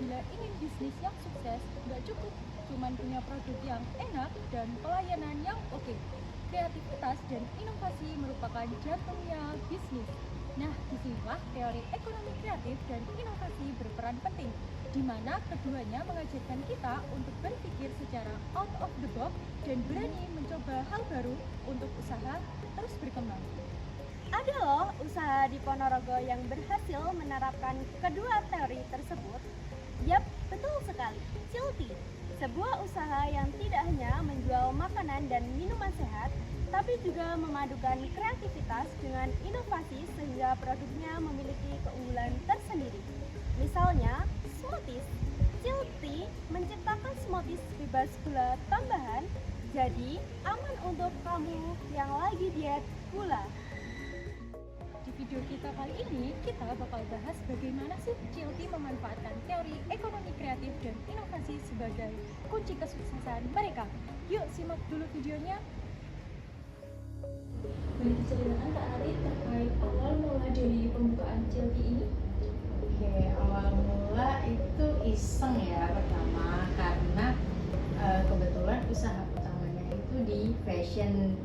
bila ingin bisnis yang sukses, nggak cukup cuman punya produk yang enak dan pelayanan yang oke. Kreativitas dan inovasi merupakan jantungnya bisnis. Nah, disinilah teori ekonomi kreatif dan inovasi berperan penting, di mana keduanya mengajarkan kita untuk berpikir secara out of the box dan berani mencoba hal baru untuk usaha terus berkembang. Ada loh usaha di Ponorogo yang berhasil menerapkan kedua teori tersebut. Yap, betul sekali. Cilti, sebuah usaha yang tidak hanya menjual makanan dan minuman sehat, tapi juga memadukan kreativitas dengan inovasi sehingga produknya memiliki keunggulan tersendiri. Misalnya, smoothies. Cilti menciptakan smoothies bebas gula tambahan, jadi aman untuk kamu yang lagi diet gula. Di video kita kali ini, kita bakal bahas bagaimana sih Cilti memanfaatkan teori ekonomi kreatif dan inovasi sebagai kunci kesuksesan mereka. Yuk simak dulu videonya. Boleh diceritakan Kak Ari terkait awal mula dari pembukaan Cilti ini? Oke, awal mula itu iseng ya pertama karena kebetulan usaha utamanya itu di fashion,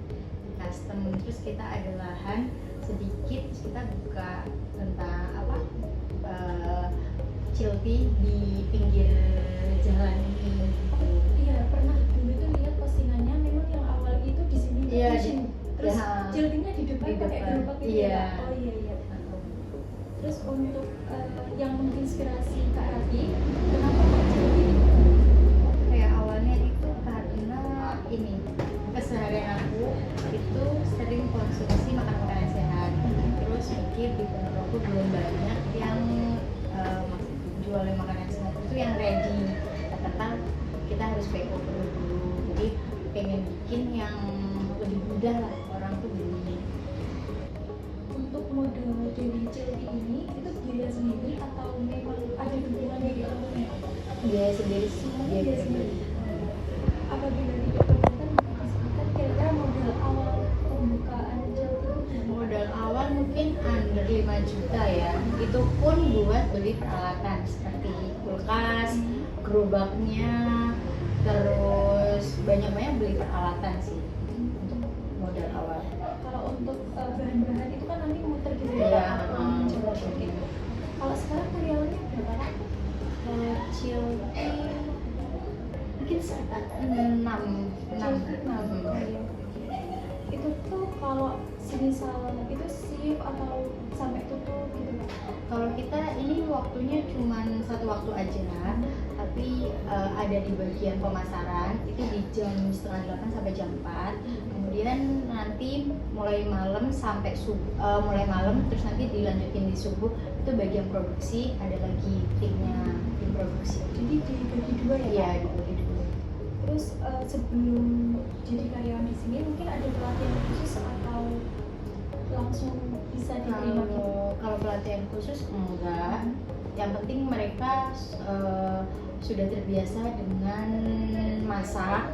di custom. Terus kita ada lahan sedikit, terus kita buka tentang Cilti di pinggir jalan ini. Oh iya, pernah dulu itu lihat postingannya, memang yang awal itu di sini. Iya, terus ya, Ciltinya di depan di pakai depan. gerobak gitu Iya. ya? Oh iya. Terus untuk yang menginspirasi Kak Rati, kenapa Kak Cilti? Kayak awalnya itu karena ini keseharian aku itu sering konsumsi makanan sehat. Terus mikir di Ponorogo belum banyak yang jualin makanan sehat itu yang ready. Kata kita harus PO dulu. Jadi pengen bikin yang lebih mudah lah orang tuh beli. Untuk modal dari Cilti ini itu biaya sendiri atau memang ada dukungan dari orang tua? Biaya sendiri sih. Semuanya biaya sendiri. Apabila diperlukan menghasilkan kira-kira modal awal pembukaan Cilti itu Modal awal mungkin under 5 juta ya. Itu pun buat beli peralatan seperti kulkas, gerobaknya, terus banyak-banyak beli peralatan sih untuk modal awal. kalau untuk bahan-bahan itu kan nanti muter gitu Iya, ya Pak, coba mencoba. bikin. Kalau sekarang karyawannya berapa? Cilti Mungkin sekitar 6. itu tuh kalau semisal itu shift atau sampai tutup gitu Pak? Kalau kita ini waktunya cuma satu waktu aja, tapi ada di bagian pemasaran itu di jam setengah 8 sampai jam 4. Kemudian nanti mulai malam sampai mulai malam terus nanti dilanjutin di subuh itu bagian produksi, ada lagi tim produksi. Jadi dibagi dua ya? Iya, Pak? dibagi dulu. Terus sebelum jadi karyawan di sini mungkin ada pelatihan khusus atau langsung bisa diterima gitu? Kalau pelatihan khusus enggak. Yang penting mereka sudah terbiasa dengan masak,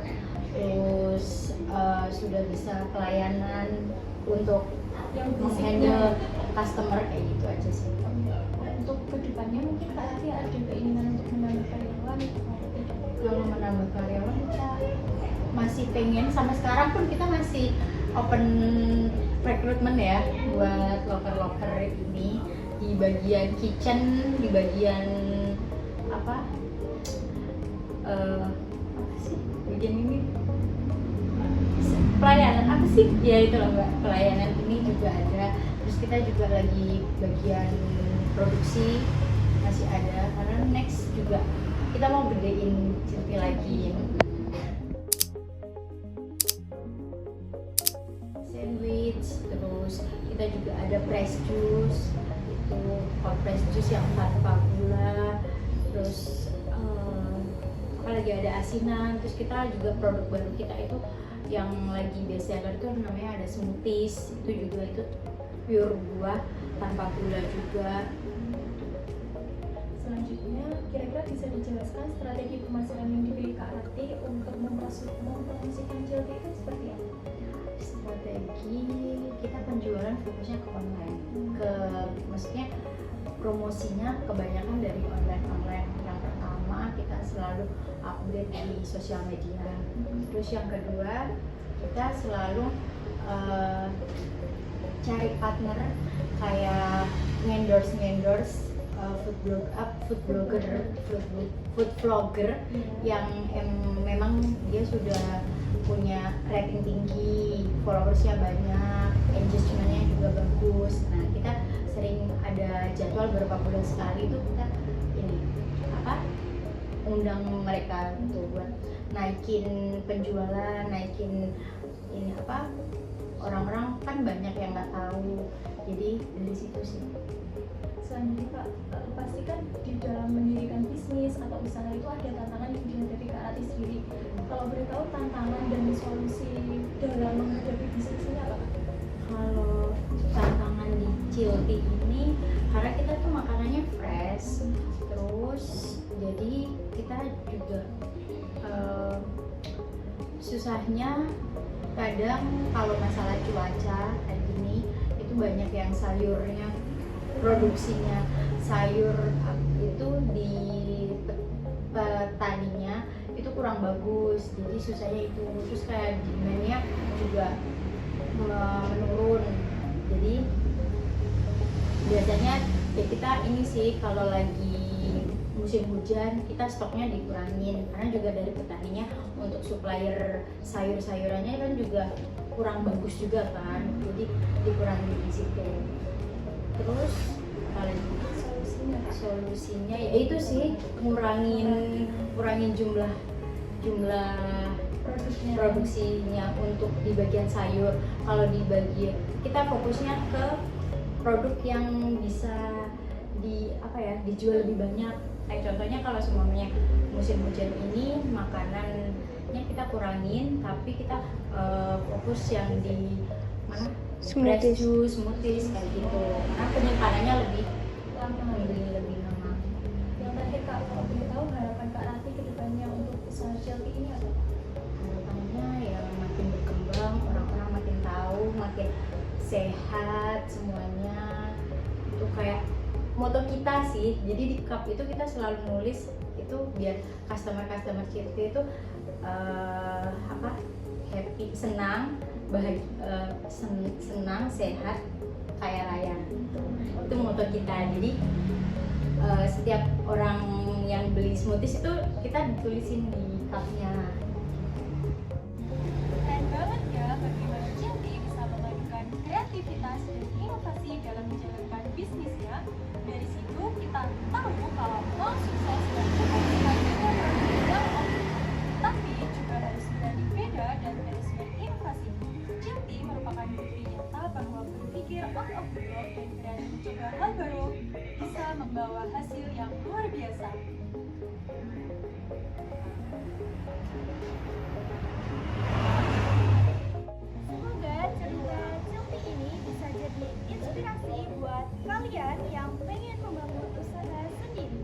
terus sudah bisa pelayanan untuk Yang menghandle customer kayak gitu aja sih. untuk kedepannya mungkin Kak Ati ada keinginan untuk menambah karyawan atau tidak? Kalau menambah karyawan kita masih pengen, sampai sekarang pun kita masih open recruitment ya buat loker-loker ini di bagian kitchen, di bagian apa sih bagian ini pelayanan apa sih ya, itu loh Mbak, pelayanan ini juga ada. Terus kita juga lagi bagian produksi masih ada, karena next juga kita mau gedein Cilti lagi. Sandwich, terus kita juga ada press juice, itu hot press juice yang tanpa gula, terus apalagi ada asinan. Terus kita juga produk baru kita itu yang lagi best seller itu namanya ada smoothies, itu juga itu pure buah tanpa gula juga. Selanjutnya kira-kira bisa dijelaskan strategi pemasaran yang dipilih Kak Rati untuk mempromosikan Cilti itu seperti apa? Strategi kita penjualan fokusnya ke online, maksudnya promosinya kebanyakan dari online. Yang pertama kita selalu update di sosial media. Terus yang kedua kita selalu cari partner kayak endorse food vlogger yang memang dia sudah punya rating tinggi, followersnya banyak, engagementnya juga bagus. Nah kita sering ada jadwal beberapa bulan sekali itu kita undang mereka untuk buat naikin penjualan, naikin orang-orang kan banyak yang nggak tahu, jadi dari situ sih. Selanjutnya Kak, pasti kan di dalam mendirikan bisnis atau usaha itu ada tantangan yang dihadapi Kak Rati sendiri. Kalau boleh tahu tantangan dan solusi dalam menghadapi bisnis ini apa Kak? Kalau tantangan di Cilti ini karena kita tuh makanannya fresh, terus jadi kita juga susahnya kadang kalau masalah cuaca kayak gini itu banyak yang sayurnya produksinya sayur itu di petaninya itu kurang bagus, jadi susahnya itu. Terus kayak demandnya juga menurun, jadi biasanya ya kita ini sih kalau lagi musim hujan kita stoknya dikurangin karena juga dari petaninya untuk supplier sayur-sayurannya kan juga kurang bagus juga kan, jadi dikurangin di situ. Terus solusinya ya itu sih ngurangin jumlah produksinya untuk di bagian sayur. Kalau di bagian kita fokusnya ke produk yang bisa dijual lebih banyak. Kayak contohnya kalau semuanya musim hujan ini makanannya kita kurangin, tapi kita fokus yang di mana fresh juice, smoothies kayak gitu. Karena penyimpanannya lebih lama. Yang terakhir Kak, kalau boleh tahu harapan Kak Rati ke depannya untuk usaha Cilti ini apa? Harapannya ya makin berkembang, orang-orang makin tahu, makin sehat semuanya. Itu kayak moto kita sih. Jadi di cup itu kita selalu nulis itu biar customer Cilti itu happy, senang, bahagia, senang, sehat, kaya raya. Itu moto kita. Jadi setiap orang yang beli smoothies itu kita tulisin di cupnya. Keren banget ya bagaimana Cilti bisa memadukan kreativitas dan inovasi dalam menjalankan bisnisnya. Dari situ kita tahu kalau mau sukses dan berhasil dengan produk yang oke, tapi juga harus berani beda dan terus berinovasi. Cilti merupakan bukti nyata bahwa berpikir out of the box dan berani mencoba hal baru bisa membawa hasil yang luar biasa. Semoga cerita Cilti ini bisa jadi inspirasi buat kalian yang pengen membangun usaha sendiri.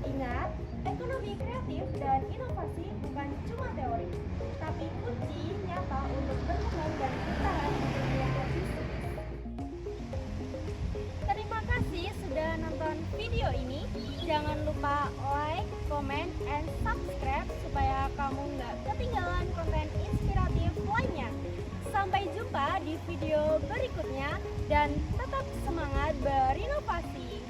Ingat, ekonomi kreatif dan inovasi bukan cuma teori, tapi kunci nyata untuk berkembang dan bertahan di dunia bisnis. Terima kasih sudah nonton video ini. Jangan lupa like, comment, and subscribe supaya kamu nggak ketinggalan konten inspiratif lainnya. Sampai jumpa di video berikutnya dan tetap semangat berinovasi.